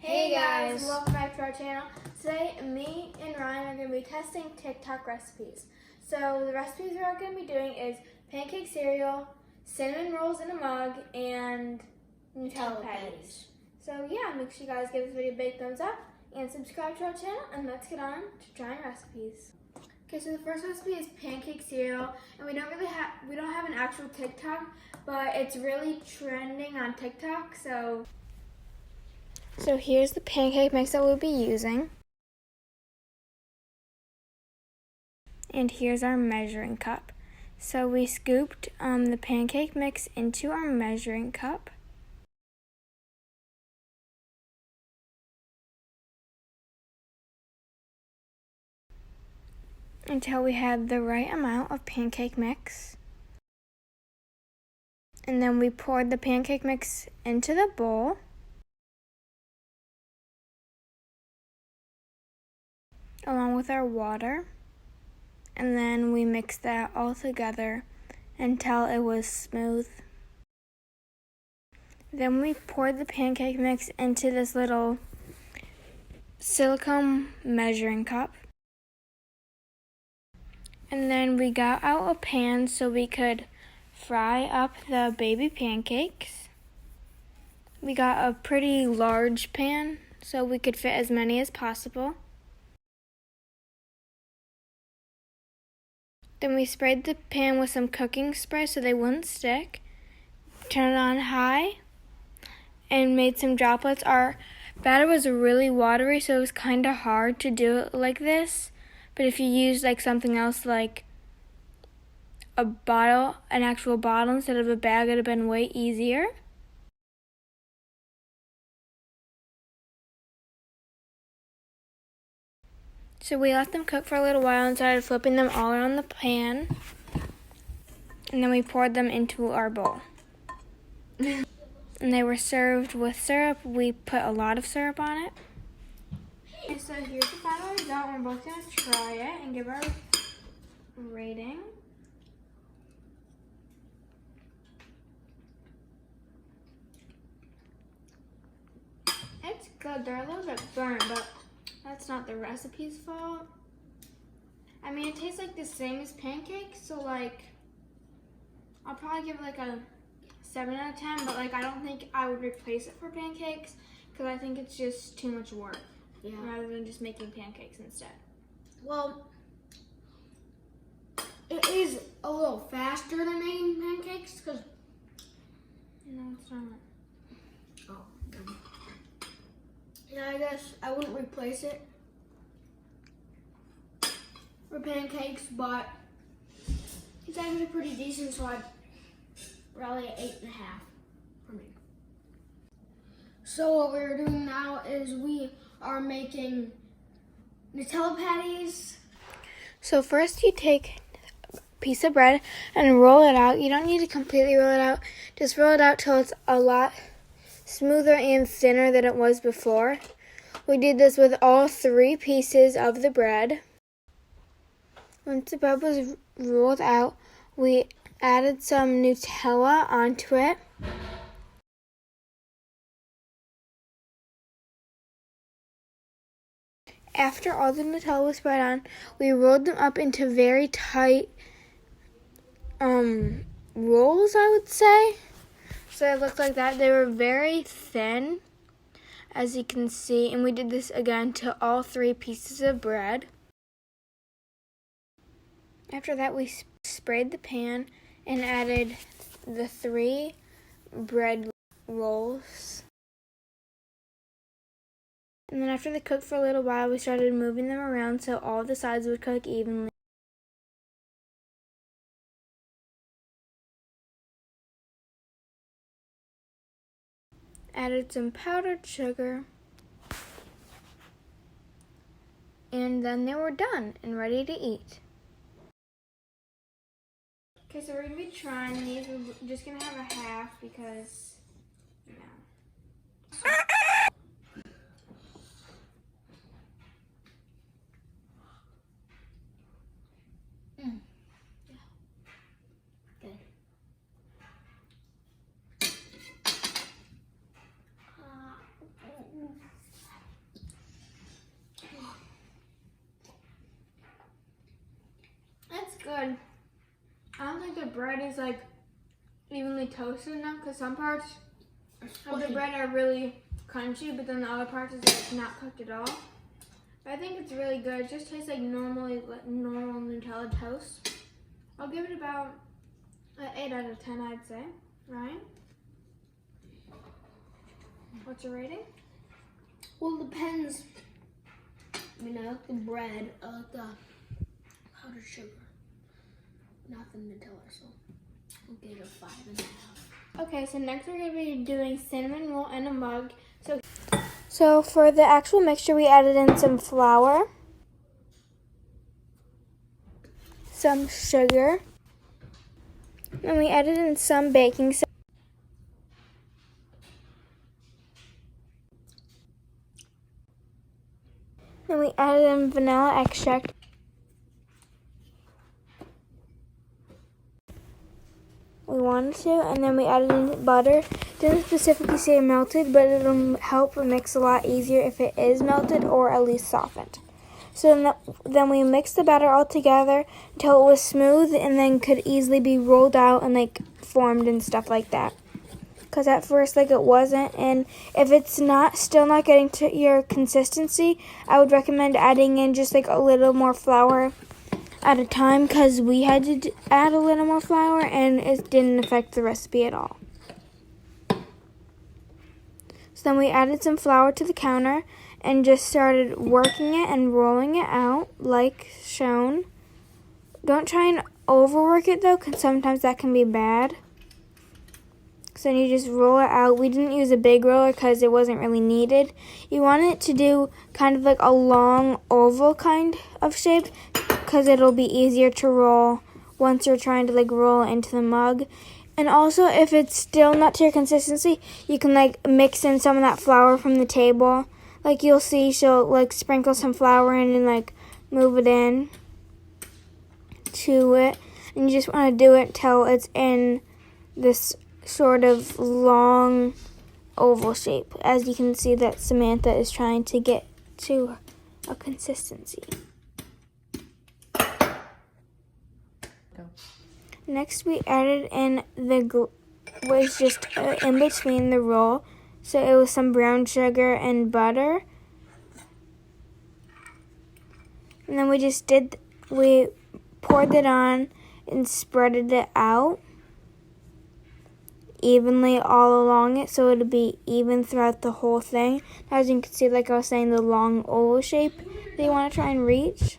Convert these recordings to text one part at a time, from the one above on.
Hey guys, welcome back to our channel. Today, me and Ryan are going to be testing TikTok recipes. So the recipes we're going to be doing is pancake cereal, cinnamon rolls in a mug, and Nutella patties. So yeah, make sure you guys give this video a big thumbs up and subscribe to our channel, and let's get on to trying recipes. Okay, so the first recipe is pancake cereal, and we don't have an actual TikTok, but it's really trending on TikTok, so here's the pancake mix that we'll be using. And here's our measuring cup. So we scooped the pancake mix into our measuring cup. Until we had the right amount of pancake mix. And then we poured the pancake mix into the bowl. Along with our water. And then we mixed that all together until it was smooth. Then we poured the pancake mix into this little silicone measuring cup. And then we got out a pan so we could fry up the baby pancakes. We got a pretty large pan so we could fit as many as possible. Then we sprayed the pan with some cooking spray so they wouldn't stick. Turned it on high and made some droplets. Our batter was really watery, so it was kind of hard to do it like this. But if you used like something else, like a bottle, an actual bottle instead of a bag, it would have been way easier. So we let them cook for a little while and started flipping them all around the pan. And then we poured them into our bowl. And they were served with syrup. We put a lot of syrup on it. Okay, so here's the final result. We're both going to try it and give our rating. It's good. They're a little bit burnt, but that's not the recipe's fault. I mean, it tastes like the same as pancakes, so like, I'll probably give it like a 7 out of 10, but like, I don't think I would replace it for pancakes, because I think it's just too much work, rather than just making pancakes instead. Well, it is a little faster than making pancakes, because... No, it's not. Oh. Yeah, I guess I wouldn't replace it for pancakes, but it's actually pretty decent, so I'd probably 8.5 for me. So what we're doing now is we are making Nutella patties. So first you take a piece of bread and roll it out. You don't need to completely roll it out. Just roll it out till it's a lot smoother and thinner than it was before. We did this with all 3 pieces of the bread. Once the bread was rolled out, we added some Nutella onto it. After all the Nutella was spread on, we rolled them up into very tight rolls, I would say. So it looked like that. They were very thin, as you can see, and we did this again to all 3 pieces of bread. After that, we sprayed the pan and added the 3 bread rolls. And then after they cooked for a little while, we started moving them around so all the sides would cook evenly. Added some powdered sugar. And then they were done and ready to eat. Okay, so we're going to be trying these. We're just going to have a half because, you know. Good. bread is like evenly toasted enough, because some parts of the bread are really crunchy, but then the other parts is like not cooked at all. But I think it's really good. It just tastes like normal Nutella toast. I'll give it about an 8 out of 10, I'd say. Ryan? What's your rating? Well, it depends. I mean, I like the bread. I like the powdered sugar. Not the Nutella, so I'll give it a 5.5. Okay, so next we're going to be doing cinnamon roll in a mug. So for the actual mixture, we added in some flour, some sugar, and we added in some baking soda. Then we added in vanilla extract. We wanted to, and then we added in butter. Didn't specifically say melted, but it'll help mix a lot easier if it is melted or at least softened. So then we mixed the batter all together until it was smooth and then could easily be rolled out and like formed and stuff like that. Because at first like it wasn't, and if it's still not getting to your consistency, I would recommend adding in just like a little more flour at a time, because we had to add a little more flour and it didn't affect the recipe at all. So then we added some flour to the counter and just started working it and rolling it out like shown. Don't try and overwork it though, because sometimes that can be bad. So then you just roll it out. We didn't use a big roller because it wasn't really needed. You want it to do kind of like a long oval kind of shape, because it'll be easier to roll once you're trying to like roll into the mug. And also, if it's still not to your consistency, you can like mix in some of that flour from the table. Like you'll see, she'll like sprinkle some flour in and like move it in to it. And you just want to do it till it's in this sort of long oval shape. As you can see that Samantha is trying to get to a consistency. Next we added in was just in between the roll. So it was some brown sugar and butter. And then we poured it on and spreaded it out evenly all along it, so it'll be even throughout the whole thing. As you can see, like I was saying, the long oval shape that you want to try and reach.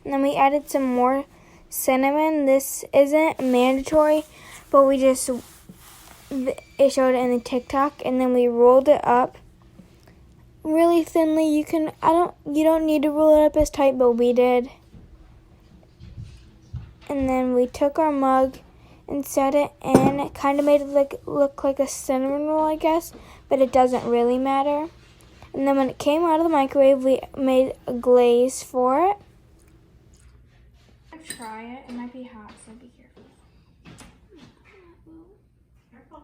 And then we added some more cinnamon. This isn't mandatory, but it showed it in the TikTok, and then we rolled it up really thinly. You don't need to roll it up as tight, but we did. And then we took our mug and set it in. It kind of made it look like a cinnamon roll, I guess, but it doesn't really matter. And then when it came out of the microwave, we made a glaze for it. Try it. It might be hot, so be careful. Careful.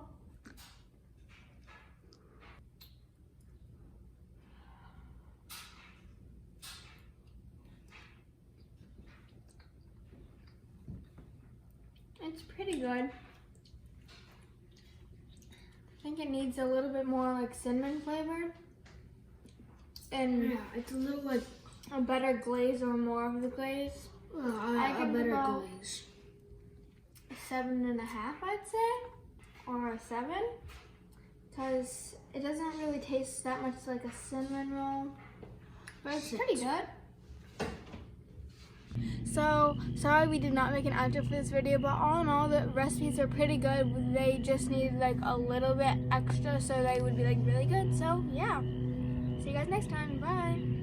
It's pretty good. I think it needs a little bit more like cinnamon flavor. And Yeah, it's a little like a better glaze or more of the glaze. I give better about glaze. 7.5, I'd say, or a 7, because it doesn't really taste that much like a cinnamon roll, but it's pretty good. So, sorry we did not make an outro for this video, but all in all, the recipes are pretty good. They just needed like a little bit extra so they would be like really good. So, yeah. See you guys next time. Bye.